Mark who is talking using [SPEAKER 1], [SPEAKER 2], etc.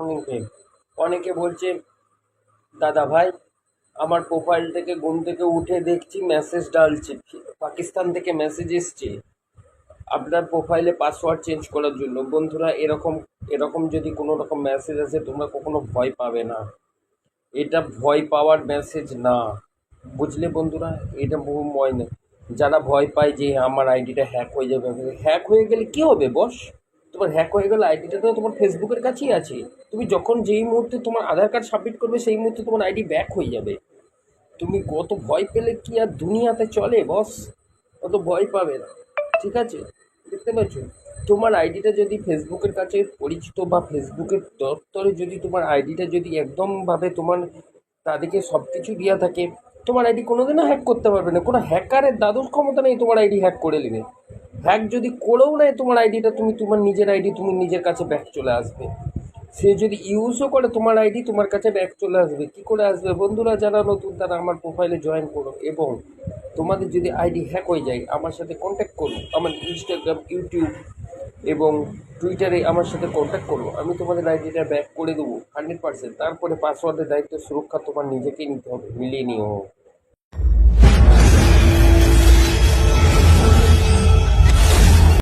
[SPEAKER 1] Belonging ফেম। অনেকে বলছে দাদা ভাই আমার প্রোফাইল থেকে ঘুম থেকে উঠে দেখছি মেসেজ ডালছে, পাকিস্তান থেকে মেসেজ এসছে আপনার প্রোফাইলে পাসওয়ার্ড চেঞ্জ করার জন্য। বন্ধুরা এরকম এরকম যদি কোনো রকম মেসেজ আসে তোমরা কখনো ভয় পাবে না, এটা ভয় পাওয়ার মেসেজ না, বুঝলে বন্ধুরা? এটা বহু ভয় না। যারা ভয় পায় যে আমার আইডিটা হ্যাক হয়ে যাবে, হ্যাক হয়ে গেলে কি হবে বস? তোমার হ্যাক হয়ে গেলে আইডিটা তো তোমার ফেসবুকের কাছেই আছে। তুমি যখন যেই মুহূর্তে তোমার আধার কার্ড সাবমিট করবে সেই মুহূর্তে তোমার আইডি ব্যাক হয়ে যাবে। তুমি কত ভয় পেলে কি আর দুনিয়াতে চলে বস? অত ভয় পাবে না, ঠিক আছে? দেখতে পাচ্ছ তোমার আইডিটা যদি ফেসবুকের কাছে পরিচিত বা ফেসবুকের দপ্তরে যদি তোমার আইডিটা যদি একদমভাবে তোমার তাদেরকে সব কিছু দেওয়া থাকে, তোমার আইডি কোনোদিনও হ্যাক করতে পারবে না। কোনো হ্যাকারের দ্বাদশ ক্ষমতা নেই তোমার আইডি হ্যাক করে নেবে। হ্যাক যদি করেও নেয় তোমার আইডিটা, তুমি তোমার নিজের আইডি তুমি নিজের কাছে ব্যাক চলে আসবে। সে যদি ইউজও করে তোমার আইডি তোমার কাছে ব্যাক চলে আসবে। কী করে আসবে? বন্ধুরা যারা নতুন তারা আমার প্রোফাইলে জয়েন করো, এবং তোমাদের যদি আইডি হ্যাক হয়ে যায় আমার সাথে কন্ট্যাক্ট করো। আমার ইনস্টাগ্রাম, ইউটিউব এবং টুইটারে আমার সাথে কন্ট্যাক্ট করো, আমি তোমাদের আইডিটা ব্যাক করে দেবো 100%। তারপরে পাসওয়ার্ডের দায়িত্ব সুরক্ষা তোমার নিজেকেই নিতে হবে, মিলিয়ে নিও।